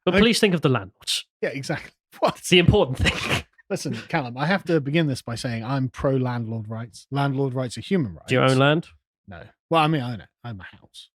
But please think of the landlords. Yeah, exactly. What? It's the important thing. Listen, Callum, I have to begin this by saying I'm pro landlord rights. Landlord rights are human rights. Do you own land? No. Well, I mean, I own it. I own my house.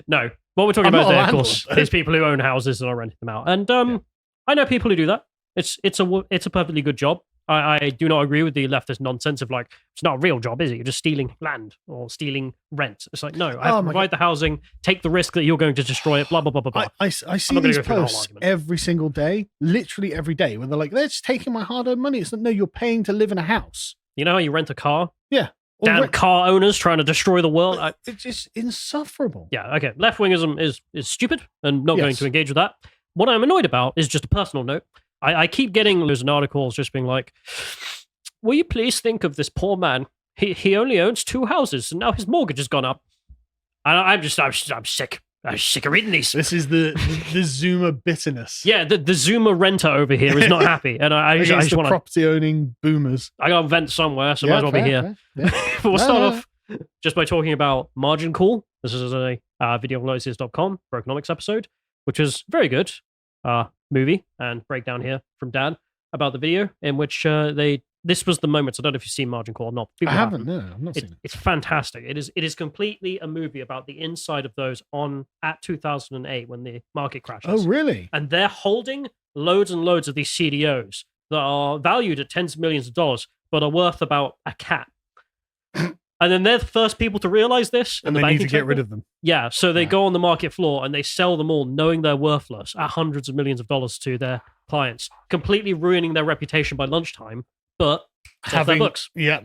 No. What we're talking I'm about not a there, of landlord, course, though. is people who own houses and are renting them out. And I know people who do that. It's a perfectly good job. I do not agree with the leftist nonsense of like, it's not a real job, is it? You're just stealing land or stealing rent. It's like, no, I have to provide the housing, take the risk that you're going to destroy it, blah, blah, blah, blah, blah. I see these posts every single day, literally every day, where they're like, they're just taking my hard-earned money. It's like, no, you're paying to live in a house. You know how you rent a car? Yeah. Damn car owners trying to destroy the world. It's just insufferable. Yeah, okay. Left-wingism is stupid and not going to engage with that. What I'm annoyed about is just a personal note. I keep getting news and articles just being like, will you please think of this poor man? He only owns 2 houses and now his mortgage has gone up. And I'm sick. I'm sick of reading these. This is the Zoomer bitterness. Yeah, the Zoomer renter over here is not happy. And I just want to... property owning boomers. I got to vent somewhere, so might as well be here. Yeah. But we'll start off just by talking about Margin Call. This is a video on Lotus.com for economics episode, which is very good. Movie and breakdown here from Dan about the video in which this was the moment. So I don't know if you've seen Margin Call or not. I haven't. No, I've not seen it. It's fantastic. It is completely a movie about the inside of those at 2008 when the market crashes. Oh, really? And they're holding loads and loads of these CDOs that are valued at tens of millions of dollars, but are worth about a cat. And then they're the first people to realize this. And they need to get rid of them. Yeah, so they go on the market floor and they sell them all, knowing they're worthless, at hundreds of millions of dollars to their clients, completely ruining their reputation by lunchtime, but off their books. Yeah.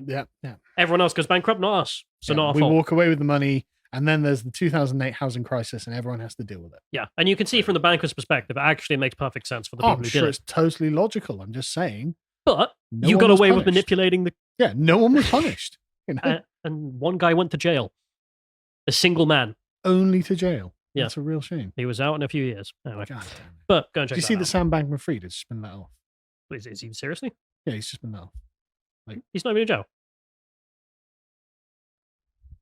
Everyone else goes bankrupt, not us. So not our fault. We walk away with the money, and then there's the 2008 housing crisis, and everyone has to deal with it. Yeah, and you can see from the banker's perspective, it actually makes perfect sense for the people who did it. It's totally logical. I'm just saying. But you got away with manipulating the... Yeah, no one was punished. And one guy went to jail. A single man. Only to jail. Yeah. That's a real shame. He was out in a few years. Anyway. God damn it. But go and check Did you see out. that Sam Bankman-Fried has just been let off? Is he seriously? Yeah, he's just been let off. He's not even in jail.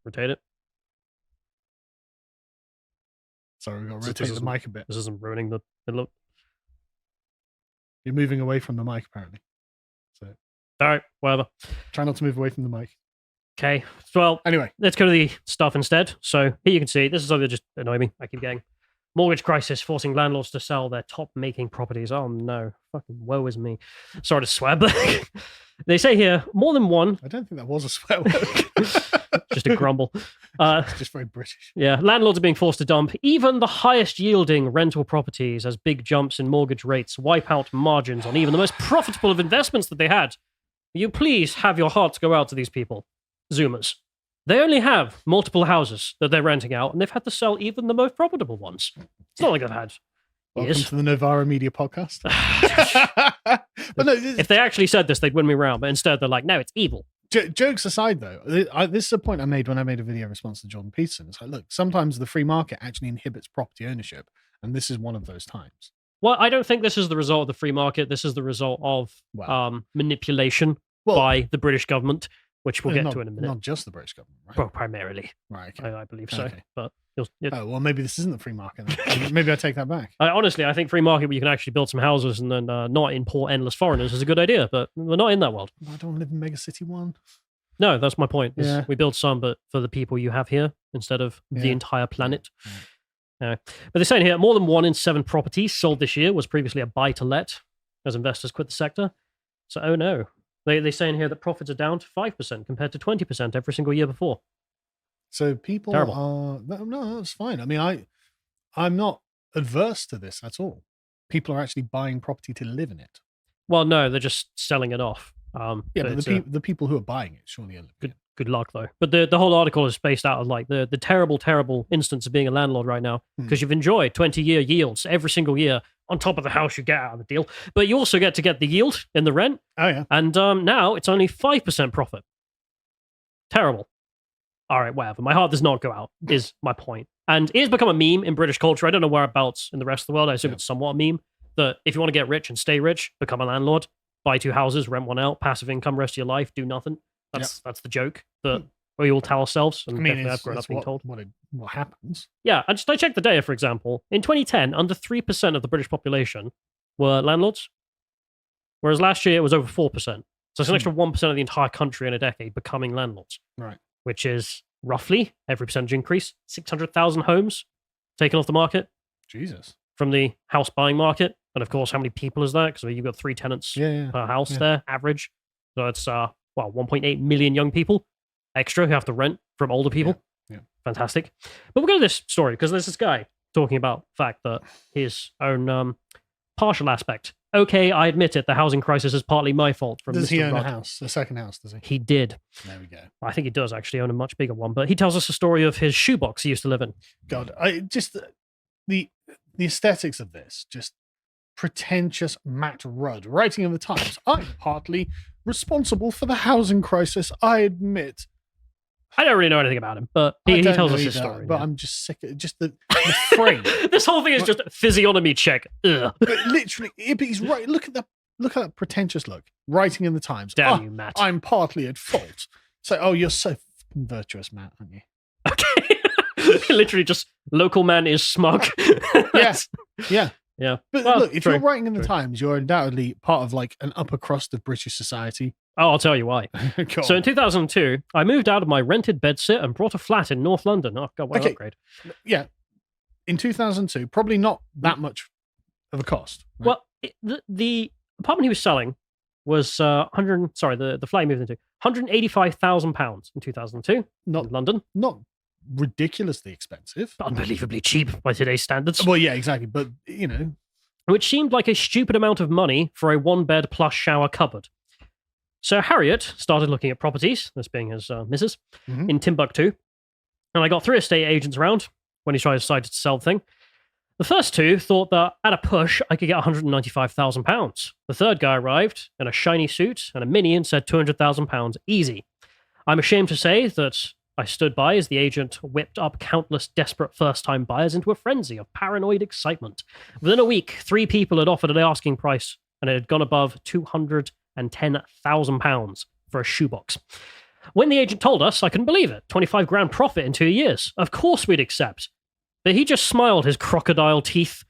Rotate it. Sorry, we've got to rotate the mic a bit. This isn't ruining the look. You're moving away from the mic, apparently. So, all right, whatever. Try not to move away from the mic. Okay, well, anyway, let's go to the stuff instead. So here you can see, this is something that just annoy me. I keep getting mortgage crisis forcing landlords to sell their top-making properties. Oh no, fucking woe is me. Sorry to swear, but they say here, more than one... I don't think that was a swear word. Just a grumble. It's just very British. Yeah, landlords are being forced to dump even the highest-yielding rental properties as big jumps in mortgage rates wipe out margins on even the most profitable of investments that they had. Will you please have your hearts go out to these people? Zoomers. They only have multiple houses that they're renting out, and they've had to sell even the most profitable ones. It's not like they've had. Welcome to the Novara Media Podcast. But no, if they actually said this, they'd win me around. But instead, they're like, no, it's evil. Jokes aside, though, this is a point I made when I made a video in response to Jordan Peterson. It's like, look, sometimes the free market actually inhibits property ownership, and this is one of those times. Well, I don't think this is the result of the free market. This is the result of manipulation by the British government, which we'll get to in a minute. Not just the British government, right? Well, primarily. Right, okay. I believe so. Okay. But well, maybe this isn't the free market. Maybe I take that back. Honestly, I think free market where you can actually build some houses and then not import endless foreigners is a good idea, but we're not in that world. I don't live in Mega City 1. No, that's my point. Yeah. We build some, but for the people you have here instead of the entire planet. But they're saying here, more than 1 in 7 properties sold this year was previously a buy-to-let as investors quit the sector. So, oh no. They're saying here that profits are down to 5% compared to 20% every single year before. So people are... No, that's fine. I mean, I'm not adverse to this at all. People are actually buying property to live in it. Well, no, they're just selling it off. But the people who are buying it surely are... Good luck, though. But the whole article is based out of like the terrible, terrible instance of being a landlord right now because you've enjoyed 20-year yields every single year on top of the house you get out of the deal. But you also get to get the yield in the rent. Oh, yeah. And now it's only 5% profit. Terrible. All right, whatever. My heart does not go out, is my point. And it has become a meme in British culture. I don't know whereabouts in the rest of the world. I assume it's somewhat a meme that if you want to get rich and stay rich, become a landlord, buy 2 houses, rent one out, passive income, rest of your life, do nothing. That's the joke. But we all tell ourselves, and I mean, definitely I've grown up being told. What happens? Yeah, I checked the data, for example. In 2010, under 3% of the British population were landlords, whereas last year it was over 4%. So it's an extra 1% of the entire country in a decade becoming landlords. Right. Which is roughly, every percentage increase, 600,000 homes taken off the market. Jesus. From the house buying market. And of course, how many people is that? Because you've got 3 tenants per house there, average. So it's, 1.8 million young people extra who have to rent from older people. Yeah. Fantastic. But we'll go to this story because there's this guy talking about the fact that his own partial aspect. Okay, I admit it, the housing crisis is partly my fault. Does Mr. he own Rudd. a house? A second house, does he? He did. There we go. I think he does actually own a much bigger one. But he tells us a story of his shoebox he used to live in. God, the aesthetics of this, just pretentious Matt Rudd writing in the Times. I'm partly responsible for the housing crisis, I admit. I don't really know anything about him, but he tells us his story. But I'm just sick of just the frame. This whole thing is just physiognomy check. Ugh. But literally, but he's right. Look at that pretentious look. Writing in the Times. Damn you, Matt. I'm partly at fault. So, you're so virtuous, Matt, aren't you? Okay. Literally just local man is smug. Yes. Yeah. Yeah. But look, if you're writing in the Times, you're undoubtedly part of like an upper crust of British society. Oh, I'll tell you why. So in 2002, I moved out of my rented bedsit and bought a flat in North London. Oh, God, what an upgrade. Yeah. In 2002, probably not that much of a cost. Right? Well, the apartment he was selling was the flat he moved into, £185,000 in 2002 in London. Not ridiculously expensive. Unbelievably cheap by today's standards. Well, yeah, exactly. But, Which seemed like a stupid amount of money for a one-bed plus shower cupboard. So Harriet started looking at properties, this being his missus, in Timbuktu. And I got 3 estate agents around when he decided to sell the thing. The first 2 thought that at a push, I could get £195,000. The third guy arrived in a shiny suit and a mini and said £200,000 easy. I'm ashamed to say that I stood by as the agent whipped up countless desperate first-time buyers into a frenzy of paranoid excitement. Within a week, 3 people had offered an asking price, and it had gone above £210,000 for a shoebox. When the agent told us, I couldn't believe it. 25 grand profit in 2 years. Of course we'd accept. But he just smiled his crocodile teeth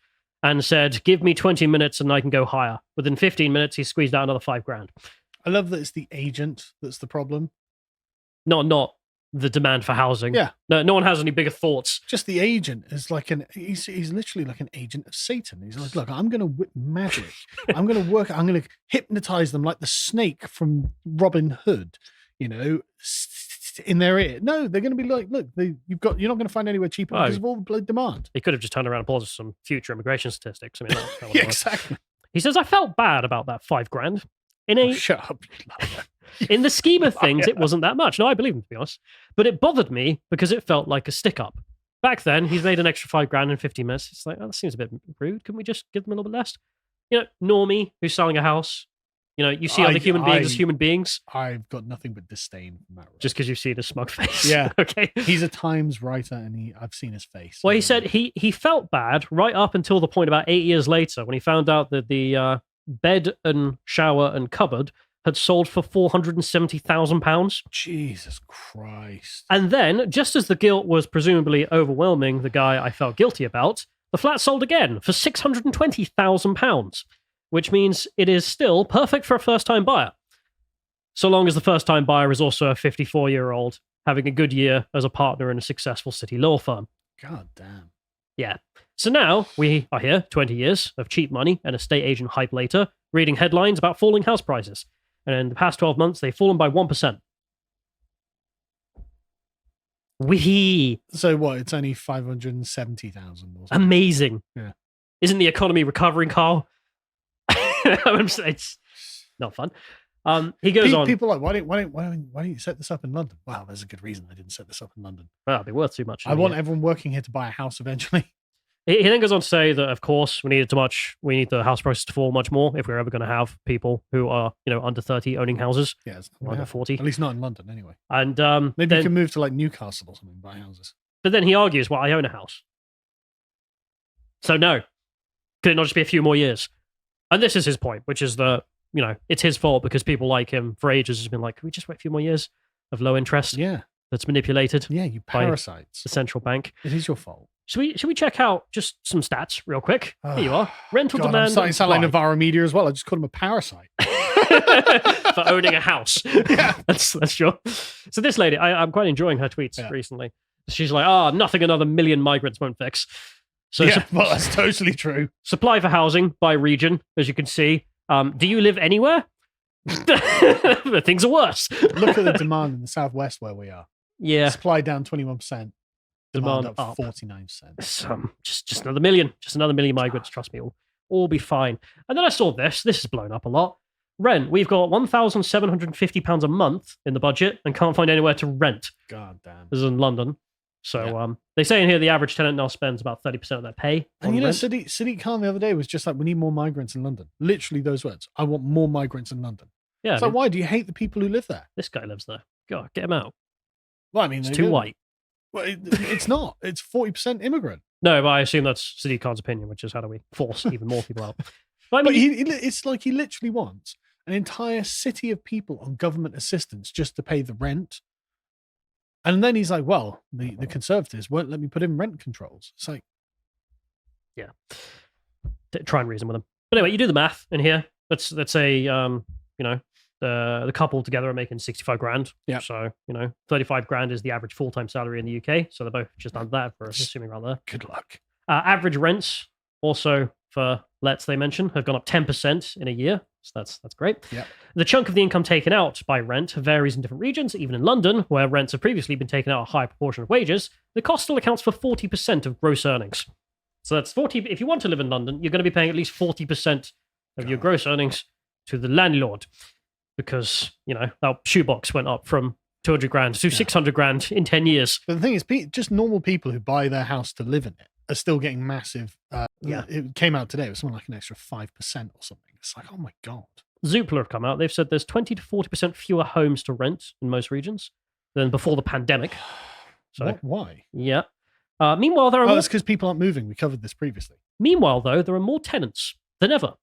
and said, give me 20 minutes and I can go higher. Within 15 minutes, he squeezed out another 5 grand. I love that it's the agent that's the problem. Not the demand for housing. Yeah. No one has any bigger thoughts. Just the agent is like he's literally like an agent of Satan. He's like, look, I'm going to whip magic. I'm going to hypnotize them like the snake from Robin Hood, in their ear. No, they're going to be like, look, you're not going to find anywhere cheaper because of all the blood demand. He could have just turned around and pulled us some future immigration statistics. I mean, yeah, exactly. He says, I felt bad about that 5 grand. Shut up. In the scheme of things, it wasn't that much. No, I believe him, to be honest. But it bothered me because it felt like a stick-up. Back then, he's made an extra 5 grand in 15 minutes. It's like, that seems a bit rude. Can we just give them a little bit less? Normie, who's selling a house. You see other human beings as human beings. I've got nothing but disdain for Matt Rudd. Just because you've seen his smug face. Yeah. Okay. He's a Times writer, and I've seen his face. Well, he said he felt bad right up until the point about 8 years later when he found out that the bed and shower and cupboard had sold for £470,000. Jesus Christ. And then, just as the guilt was presumably overwhelming the guy I felt guilty about, the flat sold again for £620,000, which means it is still perfect for a first-time buyer. So long as the first-time buyer is also a 54-year-old having a good year as a partner in a successful city law firm. God damn. Yeah. So now we are here, 20 years of cheap money and estate agent hype later, reading headlines about falling house prices. And in the past 12 months, they've fallen by 1%. Wee. So what? It's only 570,000 or something. Amazing. Yeah. Isn't the economy recovering, Carl? It's not fun. He goes on. People are like, why don't you set this up in London? Wow, there's a good reason I didn't set this up in London. Well, it'd be worth too much. I want everyone working here to buy a house eventually. He then goes on to say that, of course, we need the house prices to fall much more if we're ever going to have people who are, under 30 owning houses. Yeah, under 40. At least not in London, anyway. And maybe you can move to like Newcastle or something and buy houses. But then he argues, well, I own a house. So no. Could it not just be a few more years? And this is his point, which is that, it's his fault because people like him for ages has been like, can we just wait a few more years of low interest? Yeah. that's manipulated Yeah, you by parasites. the central bank. It is your fault. Should we check out just some stats real quick? Here you are. Rental God, demand. I'm starting to sound like supply. Navarro Media as well. I just called him a parasite. For owning a house. Yeah. That's sure. So this lady, I'm quite enjoying her tweets recently. She's like, nothing another million migrants won't fix. So yeah, well, that's totally true. supply for housing by region, as you can see. Do you live anywhere? Things are worse. Look at the demand in the southwest where we are. Yeah. Supply down 21%. Demand up up. 49%. Just another million. Just another million migrants. Trust me, all be fine. And then I saw this. This has blown up a lot. Rent. We've got £1,750 a month in the budget and can't find anywhere to rent. God damn. This is in London. So they say in here the average tenant now spends about 30% of their pay. And rent. Sadiq Khan the other day was just like, we need more migrants in London. Literally those words. I want more migrants in London. Yeah. So why do you hate the people who live there? This guy lives there. God, get him out. Well, I mean, It's too white. Well, it's not. It's 40% immigrant. No, but I assume that's Sadiq Khan's opinion, which is how do we force even more people out. But I mean, It's like he literally wants an entire city of people on government assistance just to pay the rent. And then he's like, well, the Conservatives won't let me put in rent controls. It's like, yeah. Try and reason with them. But anyway, you do the math in here. Let's say, the couple together are making 65 grand. Yeah. So, 35 grand is the average full-time salary in the UK. So they're both just under that for assuming around there. good luck. Average rents also for lets they mention have gone up 10% in a year. So that's great. Yeah. The chunk of the income taken out by rent varies in different regions. Even in London, where rents have previously been taken out a high proportion of wages, the cost still accounts for 40% of gross earnings. So that's 40. If you want to live in London, you're going to be paying at least 40% of your gross earnings to the landlord, because our shoebox went up from 200 grand to 600 grand in 10 years. But the thing is, just normal people who buy their house to live in it are still getting massive. It came out today. It was something like an extra 5% or something. It's like, oh my God. Zoopla have come out. They've said there's 20 to 40% fewer homes to rent in most regions than before the pandemic. So why? Yeah. Meanwhile, there are more... it's because people aren't moving. We covered this previously. Meanwhile, though, there are more tenants than ever.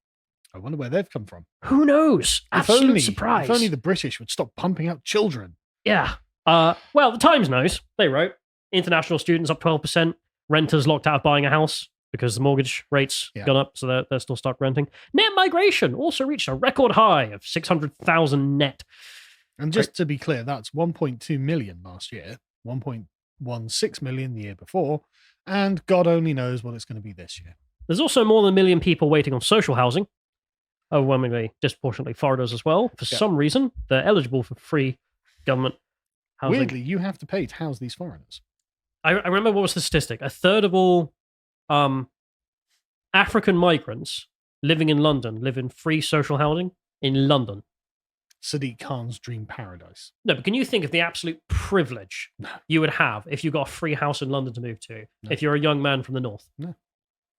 I wonder where they've come from. Who knows? Absolute surprise. If only the British would stop pumping out children. Yeah. Well, the Times knows. They wrote, international students up 12%, renters locked out of buying a house because the mortgage rates gone up, so they're still stuck renting. Net migration also reached a record high of 600,000 net. And just to be clear, that's 1.2 million last year, 1.16 million the year before, and God only knows what it's going to be this year. There's also more than 1 million people waiting on social housing, overwhelmingly, disproportionately foreigners as well. For some reason, they're eligible for free government housing. Weirdly, you have to pay to house these foreigners. I remember what was the statistic. A third of all African migrants living in London live in free social housing in London. Sadiq Khan's dream paradise. No, but can you think of the absolute privilege you would have if you got a free house in London to move to, if you're a young man from the north? No.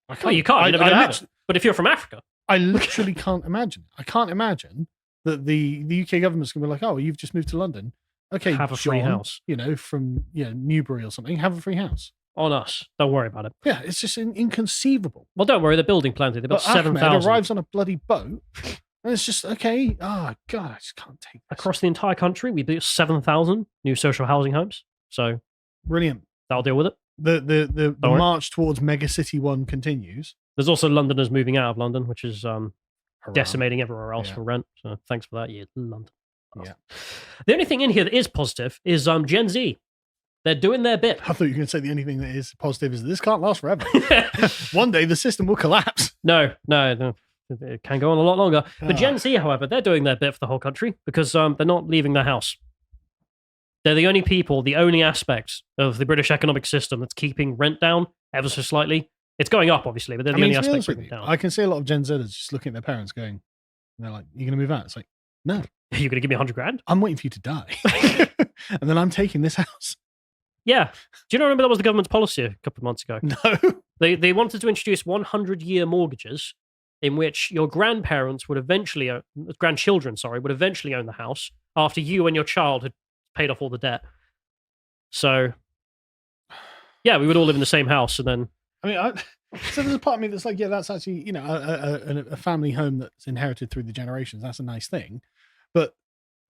I can't. Well, you can't. You're never gonna have it. But if you're from Africa... I literally can't imagine. I can't imagine that the UK government's going to be like, oh, you've just moved to London. Okay, have a free house. From Newbury or something. Have a free house. On us. Don't worry about it. Yeah, it's just inconceivable. Well, don't worry. They're building plenty. They've got 7,000. arrives on a bloody boat, and it's just, okay, oh, God, I just can't take this. Across the entire country, we built 7,000 new social housing homes. So, brilliant. That'll deal with it. The march towards Megacity 1 continues. There's also Londoners moving out of London, which is decimating everywhere else for rent. So thanks for that, you London. Yeah. The only thing in here that is positive is Gen Z. They're doing their bit. I thought you were going to say the only thing that is positive is this can't last forever. One day the system will collapse. No. It can go on a lot longer. But Gen Z, however, they're doing their bit for the whole country because they're not leaving their house. They're the only people, the only aspect of the British economic system that's keeping rent down ever so slightly. It's going up, obviously, but they're the only aspect keeping it down. I can see a lot of Gen Zers just looking at their parents going, they're like, you're going to move out? It's like, no. Are you going to give me 100 grand? I'm waiting for you to die. And then I'm taking this house. Yeah. Do you not remember that was the government's policy a couple of months ago? No. They wanted to introduce 100-year mortgages in which your grandchildren would eventually own the house after you and your child had paid off all the debt. So, yeah, we would all live in the same house, and then... I mean, so there's a part of me that's like, yeah, that's actually, a family home that's inherited through the generations. That's a nice thing. But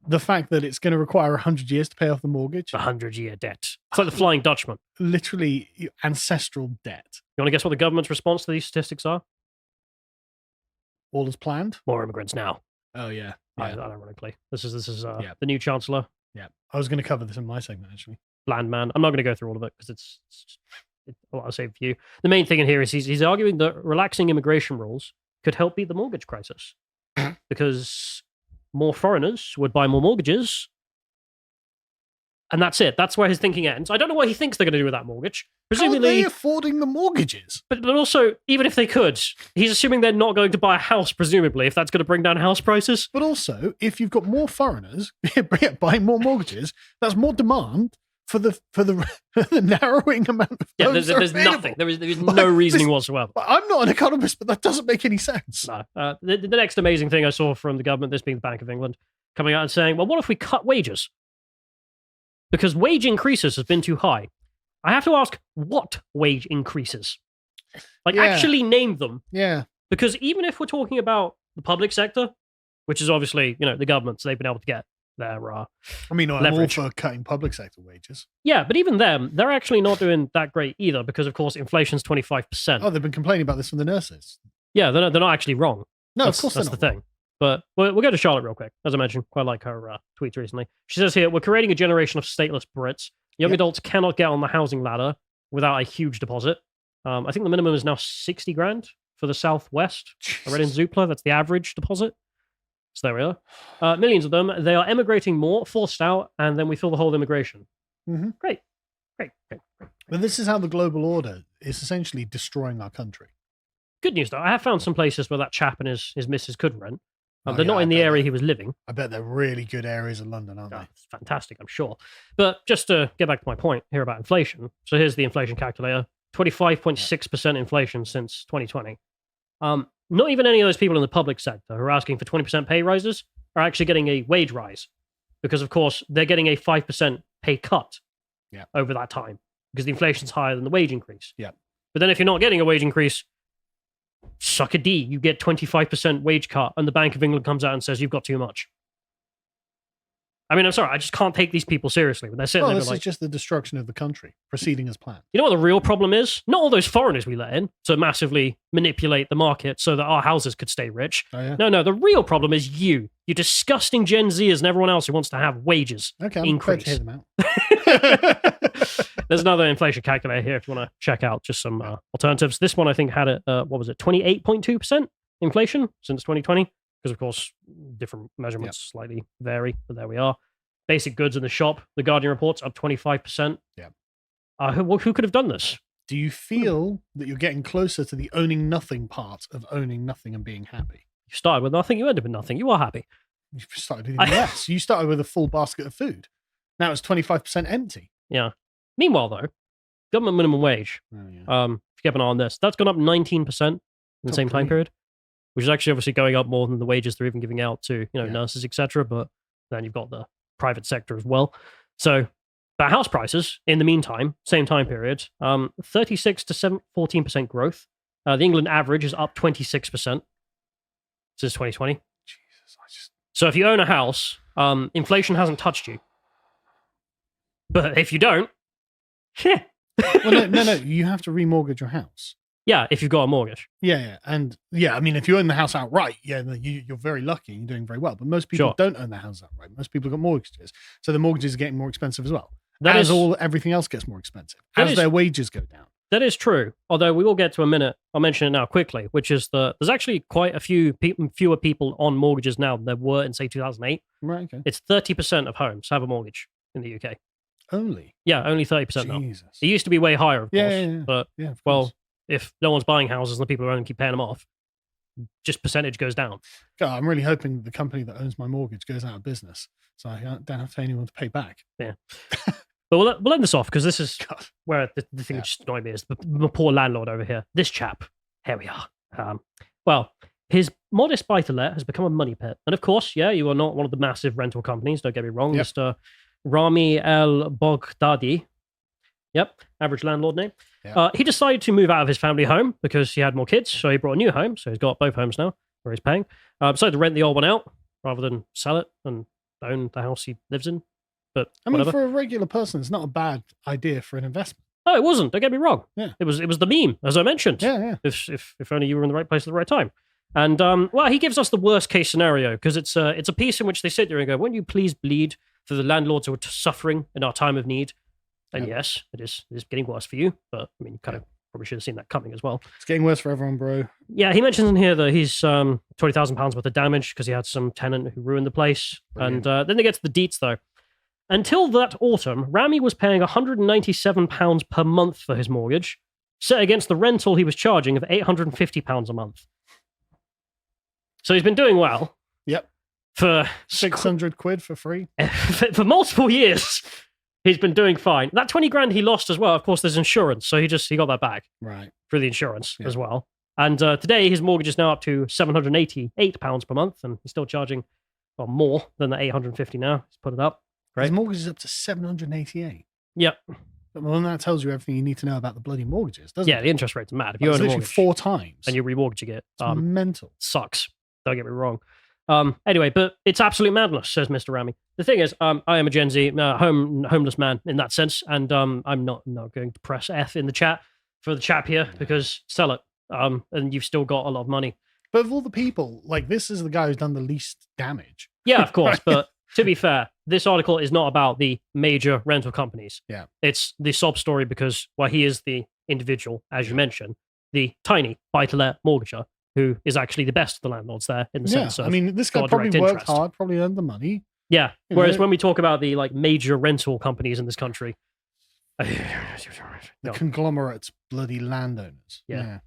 the fact that it's going to require 100 years to pay off the mortgage. 100-year debt. It's like the Flying Dutchman. Literally ancestral debt. You want to guess what the government's response to these statistics are? All as planned. More immigrants now. Oh, yeah. Ironically. This is the new chancellor. Yeah. I was going to cover this in my segment, actually. Landman. I'm not going to go through all of it because it's a lot to say for you. The main thing in here is he's arguing that relaxing immigration rules could help beat the mortgage crisis because more foreigners would buy more mortgages. And that's it. That's where his thinking ends. I don't know what he thinks they're going to do with that mortgage. Presumably, how are they affording the mortgages? But also, even if they could, he's assuming they're not going to buy a house, presumably, if that's going to bring down house prices. But also, if you've got more foreigners buying more mortgages, that's more demand for the narrowing amount of homes there's nothing. There is no reasoning whatsoever. I'm not an economist, but that doesn't make any sense. No. The next amazing thing I saw from the government, this being the Bank of England, coming out and saying, well, what if we cut wages? Because wage increases has been too high. I have to ask, what wage increases? Actually name them. Yeah. Because even if we're talking about the public sector, which is obviously, the government, so they've been able to get their I'm all leverage. for cutting public sector wages. Yeah, but even them, they're actually not doing that great either because, of course, inflation's 25%. Oh, they've been complaining about this from the nurses. Yeah, they're not actually wrong. No, of course that's the thing. But we'll go to Charlotte real quick. As I mentioned, quite like her tweets recently. She says here, we're creating a generation of stateless Brits. Young adults cannot get on the housing ladder without a huge deposit. I think the minimum is now 60 grand for the Southwest. I read in Zoopla, that's the average deposit. So there we are. Millions of them. They are emigrating more, forced out, and then we fill the whole immigration. Mm-hmm. Great. But this is how the global order is essentially destroying our country. Good news, though. I have found some places where that chap and his missus could rent. They're not in the area he was living. I bet they're really good areas of London, aren't they? It's fantastic, I'm sure. But just to get back to my point here about inflation. So here's the inflation calculator. 25.6% inflation since 2020. Not even any of those people in the public sector who are asking for 20% pay rises are actually getting a wage rise. Because, of course, they're getting a 5% pay cut over that time. Because the inflation's higher than the wage increase. Yeah. But then if you're not getting a wage increase, suck a D, you get 25% wage cut, and the Bank of England comes out and says you've got too much. I mean, I'm sorry, I just can't take these people seriously when they're sitting there this is just the destruction of the country, proceeding as planned. You know what the real problem is? Not all those foreigners we let in to massively manipulate the market so that our houses could stay rich. Oh, yeah? No, the real problem is you disgusting Gen Zers and everyone else who wants to have wages increase. I'm prepared to hear them out. There's another inflation calculator here if you want to check out just some alternatives. This one I think had 28.2% inflation since 2020, because of course different measurements slightly vary, but there we are. Basic goods in the shop, the Guardian reports up 25%. Yeah. Who could have done this? Do you feel that you're getting closer to the owning nothing part of owning nothing and being happy? You started with nothing, you ended with nothing. You are happy. You started with less. You started with a full basket of food. Now it's 25% empty. Yeah. Meanwhile, though, government minimum wage, if you keep an eye on this, that's gone up 19% in the same time period, which is actually obviously going up more than the wages they're even giving out to nurses, etc. But then you've got the private sector as well. So, but house prices, in the meantime, same time period, 36 to 14% growth. The England average is up 26% since 2020. Jesus, So if you own a house, inflation hasn't touched you. But if you don't, well, no, you have to remortgage your house. Yeah, if you've got a mortgage. Yeah. And I mean, if you own the house outright, you're very lucky. You're doing very well. But most people don't own the house outright. Most people have got mortgages. So the mortgages are getting more expensive as well. Everything else gets more expensive as their wages go down. That is true. Although we will get to a minute, I'll mention it now quickly, which is there's actually quite a fewer people on mortgages now than there were in, say, 2008. Right, okay. It's 30% of homes have a mortgage in the UK. Only? Yeah, only 30% now. Jesus. It used to be way higher, of course. Yeah. But, if no one's buying houses and the people who own them keep paying them off, just percentage goes down. God, I'm really hoping the company that owns my mortgage goes out of business, so I don't have to pay anyone to pay back. Yeah. But we'll end this off, because this is where the thing that just annoyed me is the poor landlord over here. This chap. Here we are. His modest buy-to-let has become a money pit. And of course, you are not one of the massive rental companies, don't get me wrong. Yep. Mr. Rami El Boghdadi. Yep, average landlord name. Yep. He decided to move out of his family home because he had more kids, so he brought a new home. So he's got both homes now where he's paying. Decided to rent the old one out rather than sell it and own the house he lives in. But I mean, whatever. for a regular person, it's not a bad idea for an investment. Oh, it wasn't. Don't get me wrong. Yeah. It was the meme, as I mentioned. Yeah. If only you were in the right place at the right time. And well, he gives us the worst case scenario because it's a piece in which they sit there and go, "Won't you please bleed for the landlords who are suffering in our time of need?" And yes, it is getting worse for you. But I mean, you kind of probably should have seen that coming as well. It's getting worse for everyone, bro. Yeah, he mentions in here that he's £20,000 worth of damage because he had some tenant who ruined the place. Brilliant. And then they get to the deets though. Until that autumn, Rami was paying £197 per month for his mortgage, set against the rental he was charging of £850 a month. So he's been doing well. Yep. For 600 quid for free. for multiple years, he's been doing fine. That 20 grand he lost as well. Of course, there's insurance, so he got that back Right. through the insurance as well. And today his mortgage is now up to £788 per month, and he's still charging more than the £850 now. He's put it up. Right. His mortgage is up to 788. Yep. Well, that tells you everything you need to know about the bloody mortgages, doesn't it? Yeah, the interest rate's mad. If you It's own a literally mortgage 4 times. and you're remortgaging it, It's mental. sucks. Don't get me wrong. Anyway, but it's absolute madness, says Mr. Rami. The thing is, I am a Gen Z, homeless man in that sense, and I'm not going to press F in the chat for the chap here because sell it. And you've still got a lot of money. But of all the people, like, this is the guy who's done the least damage. Yeah, of course. But to be fair, this article is not about the major rental companies. Yeah. It's the sob story because, well, he is the individual, as you mentioned, the tiny buy-to-let mortgager who is actually the best of the landlords there in the sense of. I mean, this guy got probably direct worked interest. hard, probably earned the money. Yeah. You Whereas know- when we talk about the like major rental companies in this country, The no. conglomerates, bloody landowners. Yeah.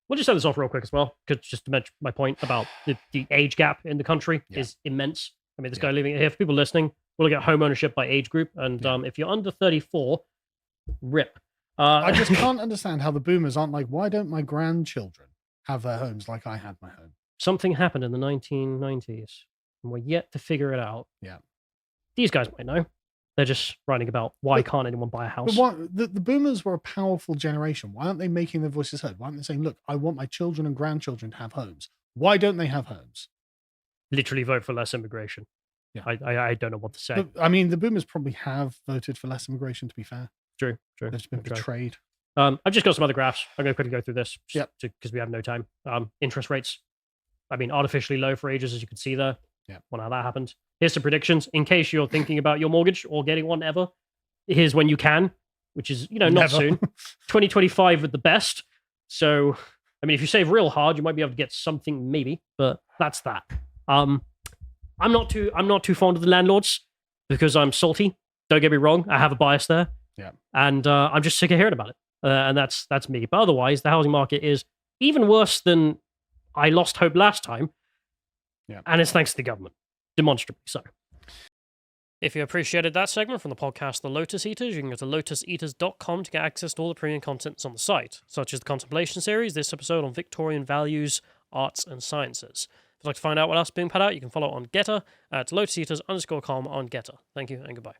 We'll just end this off real quick as well, because just to mention my point about the age gap in the country is immense. I mean, this guy living here, for people listening, we'll look at home ownership by age group. And if you're under 34, rip. I just can't understand how the boomers aren't like, why don't my grandchildren have their homes like I had my home? Something happened in the 1990s, and we're yet to figure it out. Yeah. These guys might know. They're just writing about why can't anyone buy a house. But the boomers were a powerful generation. Why aren't they making their voices heard? Why aren't they saying, look, I want my children and grandchildren to have homes? Why don't they have homes? Literally vote for less immigration. Yeah. I don't know what to say. But, I mean, the boomers probably have voted for less immigration, to be fair. True. They've just been True. betrayed. I've just got some other graphs. I'm going to quickly go through this because we have no time. Interest rates, I mean, artificially low for ages, as you can see there. Yeah. Wonder how that happened. Here's some predictions in case you're thinking about your mortgage or getting one ever. Here's when you can, which is, not Never. soon. 2025 at the best. So, I mean, if you save real hard, you might be able to get something maybe, but that's that. I'm not too fond of the landlords because I'm salty. Don't get me wrong. I have a bias there. Yeah. And I'm just sick of hearing about it. And that's me. But otherwise, the housing market is even worse than I lost hope last time. Yeah. And it's thanks to the government. Demonstrably so. If you appreciated that segment from the podcast The Lotus Eaters, you can go to lotuseaters.com to get access to all the premium contents on the site, such as the Contemplation series, this episode on Victorian values, arts, and sciences. If you'd like to find out what else is being put out, you can follow on Getter at lotuseaters_com on Getter. Thank you and goodbye.